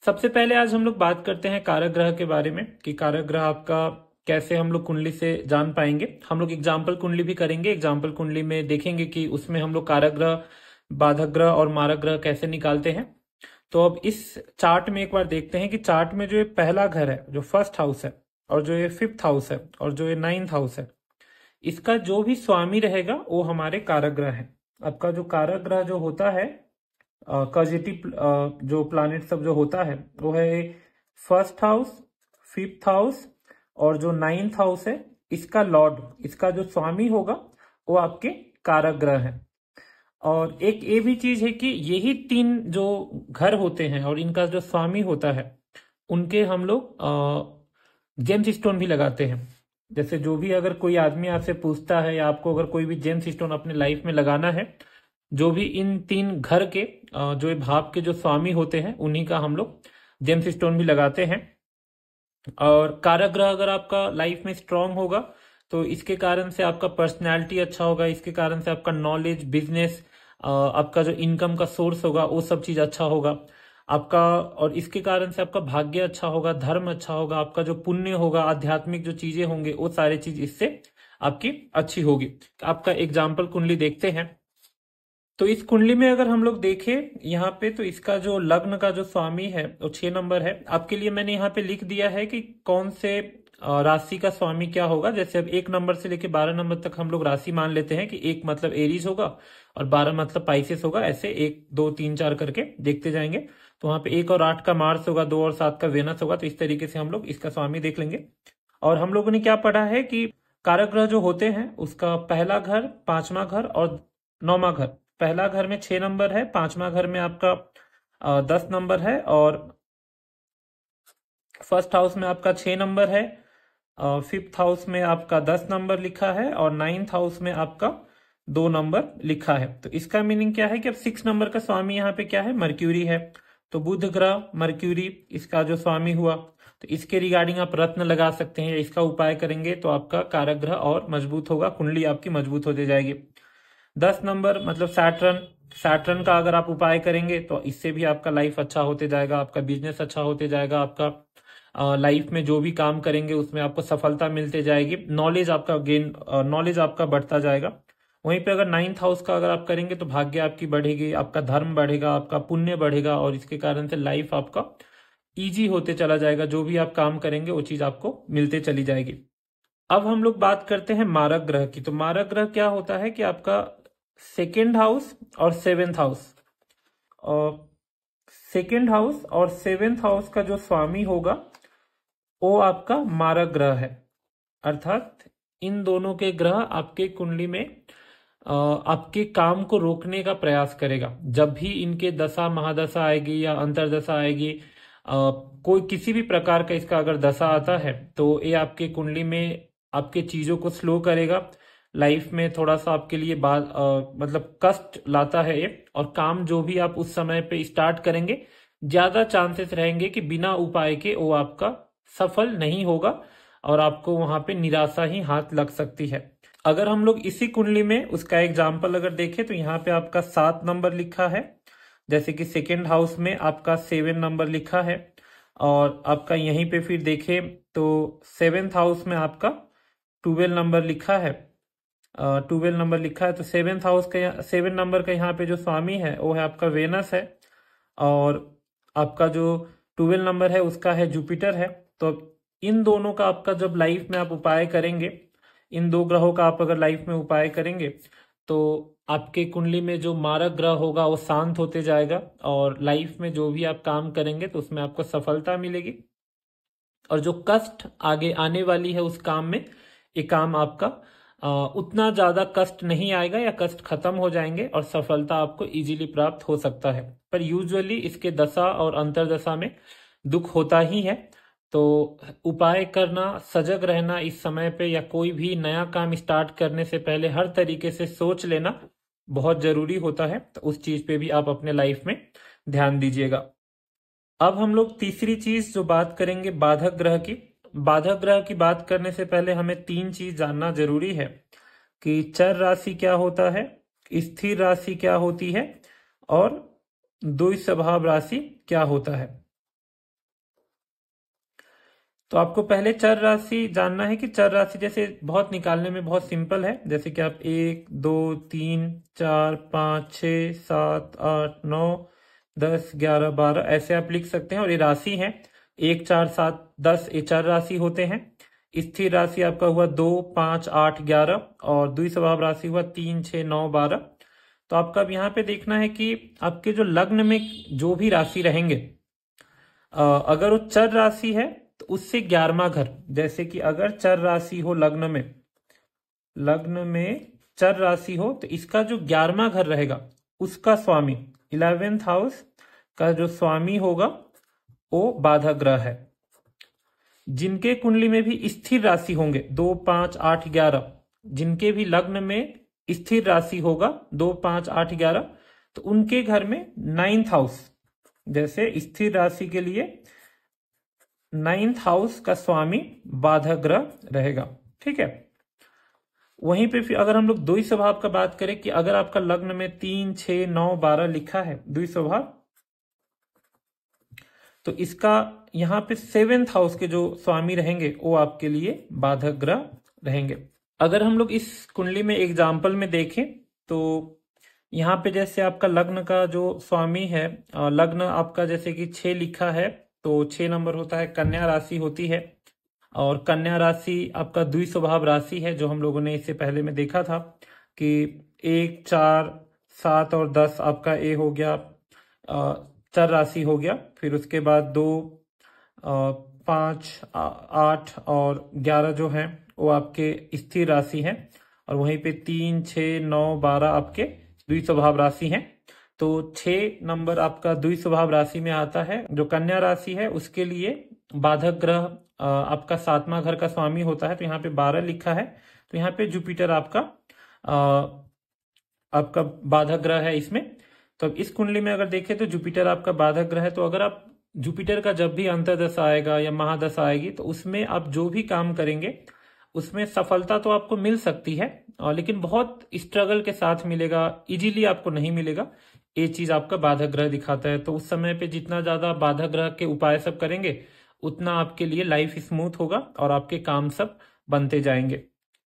सबसे पहले आज हम लोग बात करते हैं कारक ग्रह के बारे में कि कारक ग्रह आपका कैसे हम लोग कुंडली से जान पाएंगे। हम लोग एग्जाम्पल कुंडली भी करेंगे। एग्जाम्पल कुंडली में देखेंगे कि उसमें हम लोग कारक ग्रह, बाधक ग्रह और मारक ग्रह कैसे निकालते हैं। तो अब इस चार्ट में एक बार देखते हैं कि चार्ट में जो ये पहला घर है, जो फर्स्ट हाउस है, और जो ये फिफ्थ हाउस है, और जो ये नाइन्थ हाउस है, इसका जो भी स्वामी रहेगा वो हमारे कारक ग्रह है। आपका जो कारक ग्रह जो होता है, कॉजिटिव जो प्लैनेट सब जो होता है वो है फर्स्ट हाउस, फिफ्थ हाउस और जो नाइन्थ हाउस है। इसका लॉर्ड, इसका जो स्वामी होगा वो आपके कारक ग्रह है। और एक ये भी चीज है कि यही तीन जो घर होते हैं और इनका जो स्वामी होता है, उनके हम लोग जेम्स स्टोन भी लगाते हैं। जैसे जो भी अगर कोई आदमी आपसे पूछता है या आपको अगर कोई भी जेम्स स्टोन अपने लाइफ में लगाना है, जो भी इन तीन घर के जो ये भाव के जो स्वामी होते हैं उन्हीं का हम लोग जेम्स स्टोन भी लगाते हैं। और कारक ग्रह अगर आपका लाइफ में स्ट्रांग होगा तो इसके कारण से आपका पर्सनैलिटी अच्छा होगा, इसके कारण से आपका नॉलेज, बिजनेस, आपका जो इनकम का सोर्स होगा वो सब चीज अच्छा होगा आपका। और इसके कारण से आपका भाग्य अच्छा होगा, धर्म अच्छा होगा, आपका जो पुण्य होगा, आध्यात्मिक जो चीजें होंगे वो सारी चीज इससे आपकी अच्छी होगी। आपका एग्जाम्पल कुंडली देखते हैं। तो इस कुंडली में अगर हम लोग देखें यहाँ पे, तो इसका जो लग्न का जो स्वामी है वो 6 नंबर है। आपके लिए मैंने यहाँ पे लिख दिया है कि कौन से राशि का स्वामी क्या होगा। जैसे अब 1 नंबर से लेके 12 नंबर तक हम लोग राशि मान लेते हैं कि 1 मतलब एरीज होगा और 12 मतलब पाइसेस होगा। ऐसे 1 2 3 4 करके देखते जाएंगे। तो वहां पे 1 और 8 का मार्स होगा, 2 और 7 का वेनस होगा। तो इस तरीके से हम लोग इसका स्वामी देख लेंगे। और हम लोगों ने क्या पढ़ा है कि कारक ग्रह जो होते हैं उसका पहला घर, पांचवा घर और नौवां घर। पहला घर में 6 नंबर है, पांचवा घर में आपका 10 नंबर है, और फर्स्ट हाउस में आपका 6 नंबर है, फिफ्थ हाउस में आपका 10 नंबर लिखा है, और नाइन्थ हाउस में आपका 2 नंबर लिखा है। तो इसका मीनिंग क्या है कि अब 6 नंबर का स्वामी यहाँ पे क्या है, मर्क्यूरी है। तो बुध ग्रह मर्क्यूरी इसका जो स्वामी हुआ, तो इसके रिगार्डिंग आप रत्न लगा सकते हैं या इसका उपाय करेंगे तो आपका कारक ग्रह और मजबूत होगा, कुंडली आपकी मजबूत होती जाएगी। 10 नंबर मतलब सैटर्न, सैटर्न का अगर आप उपाय करेंगे तो इससे भी आपका लाइफ अच्छा होते जाएगा, आपका बिजनेस अच्छा होते जाएगा, आपका लाइफ में जो भी काम करेंगे उसमें आपको सफलता मिलते जाएगी, नॉलेज आपका गेन, नॉलेज आपका बढ़ता जाएगा। वहीं पे अगर नाइन्थ हाउस का अगर आप करेंगे तो भाग्य आपकी बढ़ेगी, आपका धर्म बढ़ेगा, आपका पुण्य बढ़ेगा, और इसके कारण से लाइफ आपका इजी होते चला जाएगा। जो भी आप काम करेंगे वो चीज आपको मिलते चली जाएगी। अब हम लोग बात करते हैं मारक ग्रह की। तो मारक ग्रह क्या होता है कि आपका सेकेंड हाउस और सेवेंथ हाउस, और सेकेंड हाउस और सेवेंथ हाउस का जो स्वामी होगा वो आपका मारक ग्रह है। अर्थात इन दोनों के ग्रह आपके कुंडली में आपके काम को रोकने का प्रयास करेगा। जब भी इनके दशा महादशा आएगी या अंतरदशा आएगी, कोई किसी भी प्रकार का इसका अगर दशा आता है तो ये आपके कुंडली में आपके चीजों को स्लो करेगा, लाइफ में थोड़ा सा आपके लिए मतलब कष्ट लाता है ये। और काम जो भी आप उस समय पे स्टार्ट करेंगे, ज्यादा चांसेस रहेंगे कि बिना उपाय के वो आपका सफल नहीं होगा और आपको वहां पे निराशा ही हाथ लग सकती है। अगर हम लोग इसी कुंडली में उसका एग्जाम्पल अगर देखें तो यहाँ पे आपका 7 नंबर लिखा है, जैसे कि सेकेंड हाउस में आपका 7 नंबर लिखा है, और आपका यहीं पे फिर देखें तो सेवेंथ हाउस में आपका 12 नंबर लिखा है, 12 नंबर लिखा है। तो सेवेंथ हाउस का 7 नंबर का यहाँ पे जो स्वामी है वो है आपका वेनस है, और आपका जो 12 नंबर है उसका है जुपिटर है। तो इन दोनों का आपका जब लाइफ में आप उपाय करेंगे, इन दो ग्रहों का आप अगर लाइफ में उपाय करेंगे तो आपके कुंडली में जो मारक ग्रह होगा वो शांत होते जाएगा, और लाइफ में जो भी आप काम करेंगे तो उसमें आपको सफलता मिलेगी। और जो कष्ट आगे आने वाली है उस काम में, ये काम आपका उतना ज्यादा कष्ट नहीं आएगा या कष्ट खत्म हो जाएंगे और सफलता आपको इजीली प्राप्त हो सकता है। पर यूजुअली इसके दशा और अंतरदशा में दुख होता ही है। तो उपाय करना, सजग रहना इस समय पे, या कोई भी नया काम स्टार्ट करने से पहले हर तरीके से सोच लेना बहुत जरूरी होता है। तो उस चीज पे भी आप अपने लाइफ में ध्यान दीजिएगा। अब हम लोग तीसरी चीज जो बात करेंगे बाधक ग्रह की। बाधक ग्रह की बात करने से पहले हमें 3 चीज जानना जरूरी है कि चर राशि क्या होता है, स्थिर राशि क्या होती है, और द्विस्वभाव राशि क्या होता है। तो आपको पहले चर राशि जानना है कि चर राशि जैसे बहुत निकालने में बहुत सिंपल है, जैसे कि आप 1 2 3 4 5 6 7 8 9 10 11 12 ऐसे आप लिख सकते हैं। और ये राशि है 1 4 7 10 ये चर राशि होते हैं। स्थिर राशि आपका हुआ 2 5 8 11 और द्विस्वभाव राशि हुआ 3 6 9 12। तो आपका अब यहाँ पे देखना है कि आपके जो लग्न में जो भी राशि रहेंगे, अगर वो चर राशि है तो उससे 11वां घर, जैसे कि अगर चर राशि हो लग्न में चर राशि हो तो इसका जो 11वां घर रहेगा उसका स्वामी 11th हाउस का जो स्वामी होगा वो बाधक ग्रह है। जिनके कुंडली में भी स्थिर राशि होंगे 2 5 8 11, जिनके भी लग्न में स्थिर राशि होगा 2 5 8 11, तो उनके घर में 9th हाउस, जैसे स्थिर राशि के लिए 9th हाउस का स्वामी बाधक ग्रह रहेगा। ठीक है। वहीं पे फिर अगर हम लोग द्विस्वभाव का बात करें कि अगर आपका लग्न में 3 6 9 12 लिखा है द्विस्वभाव, तो इसका यहाँ पे 7th हाउस के जो स्वामी रहेंगे वो आपके लिए बाधक ग्रह रहेंगे। अगर हम लोग इस कुंडली में एग्जाम्पल में देखें तो यहाँ पे जैसे आपका लग्न का जो स्वामी है, लग्न आपका जैसे कि 6 लिखा है तो 6 नंबर होता है, कन्या राशि होती है। और कन्या राशि आपका द्विस्वभाव राशि है, जो हम लोगों ने इससे पहले में देखा था कि 1 4 7 और 10 आपका ए हो गया, चर राशि हो गया। फिर उसके बाद 2 5 8 और 11 जो है वो आपके स्थिर राशि हैं। और वहीं पे 3 6 9 12 आपके द्विस्वभाव राशि हैं। तो 6 नंबर आपका द्विस्वभाव राशि में आता है। जो कन्या राशि है उसके लिए बाधक ग्रह आपका 7वां घर का स्वामी होता है। तो यहाँ पे 12 लिखा है, तो यहाँ पे जुपिटर आपका बाधक ग्रह है इसमें। तो अब इस कुंडली में अगर देखें तो जुपिटर आपका बाधक ग्रह है। तो अगर आप जुपिटर का जब भी अंतर्दशा आएगा या महादशा आएगी तो उसमें आप जो भी काम करेंगे उसमें सफलता तो आपको मिल सकती है, लेकिन बहुत स्ट्रगल के साथ मिलेगा, इजीली आपको नहीं मिलेगा। ये चीज आपका बाधक ग्रह दिखाता है। तो उस समय पे जितना ज्यादा बाधक ग्रह के उपाय सब करेंगे उतना आपके लिए लाइफ स्मूथ होगा और आपके काम सब बनते जाएंगे।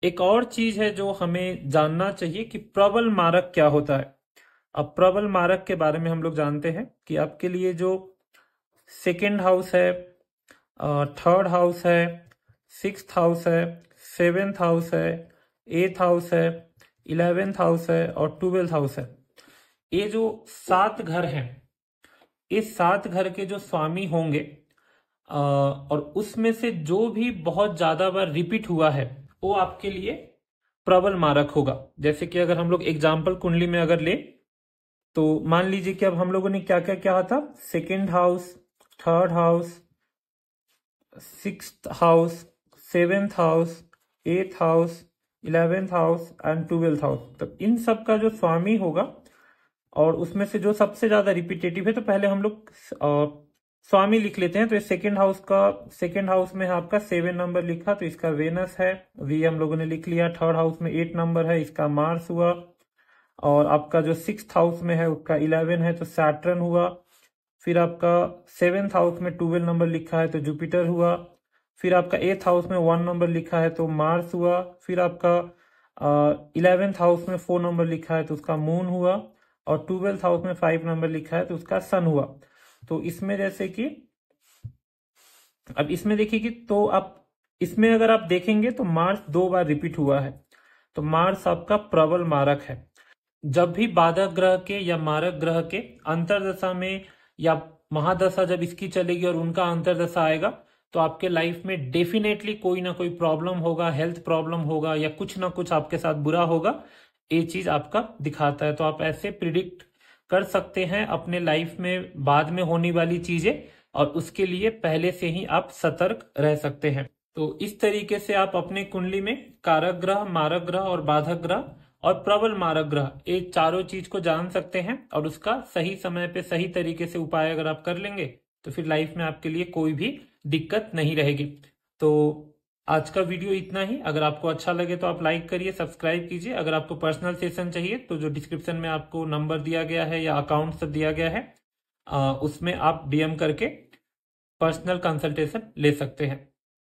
एक और चीज है जो हमें जानना चाहिए कि प्रबल मारक क्या होता है। अब प्रबल मारक के बारे में हम लोग जानते हैं कि आपके लिए जो 2nd हाउस है, 3rd हाउस है, 6th हाउस है, 7th हाउस है, 8th हाउस है, 11th हाउस है और 12th हाउस है। ये जो 7 घर हैं, इस 7 घर के जो स्वामी होंगे और उसमें से जो भी बहुत ज्यादा बार रिपीट हुआ है वो आपके लिए प्रबल मारक होगा। जैसे कि अगर हम लोग एग्जाम्पल कुंडली में अगर ले तो मान लीजिए कि अब हम लोगों ने क्या क्या क्या था, 2nd house, 3rd house, 6th house, 7th house, 8th house, 11th house and 12th house. तो इन सब का जो स्वामी होगा और उसमें से जो सबसे ज्यादा रिपीटेटिव है, तो पहले हम लोग स्वामी लिख लेते हैं। तो 2nd हाउस में आपका 7 नंबर लिखा तो इसका वेनस है, वी हम लोगों ने लिख लिया। 3rd हाउस में 8 नंबर है, इसका मार्स हुआ। और आपका जो 6th हाउस में है उसका 11 है तो सैटर्न हुआ। फिर आपका 7th हाउस में 12 नंबर लिखा है तो जुपिटर हुआ। फिर आपका 8th हाउस में 1 नंबर लिखा है तो मार्स हुआ। फिर आपका 11th हाउस में 4 नंबर लिखा है तो उसका मून हुआ। और 12th हाउस में 5 नंबर लिखा है तो उसका सन हुआ। तो इसमें जैसे कि अब इसमें देखिए कि तो आप इसमें अगर आप देखेंगे तो मार्स 2 बार रिपीट हुआ है, तो मार्स आपका प्रबल मारक है। जब भी बाधक ग्रह के या मारक ग्रह के अंतर्दशा में या महादशा जब इसकी चलेगी और उनका अंतर्दशा आएगा तो आपके लाइफ में डेफिनेटली कोई ना कोई प्रॉब्लम होगा, हेल्थ प्रॉब्लम होगा या कुछ ना कुछ आपके साथ बुरा होगा। ये चीज आपका दिखाता है। तो आप ऐसे प्रिडिक्ट कर सकते हैं अपने लाइफ में बाद में होने वाली चीजें, और उसके लिए पहले से ही आप सतर्क रह सकते हैं। तो इस तरीके से आप अपने कुंडली में कारक ग्रह, मारक ग्रह और बाधक ग्रह और प्रबल मारक ग्रह, ये चारों चीज को जान सकते हैं। और उसका सही समय पे सही तरीके से उपाय अगर आप कर लेंगे तो फिर लाइफ में आपके लिए कोई भी दिक्कत नहीं रहेगी। तो आज का वीडियो इतना ही। अगर आपको अच्छा लगे तो आप लाइक करिए, सब्सक्राइब कीजिए। अगर आपको पर्सनल सेशन चाहिए तो जो डिस्क्रिप्शन में आपको नंबर दिया गया है या अकाउंट सब दिया गया है उसमें आप DM करके पर्सनल कंसल्टेशन ले सकते हैं।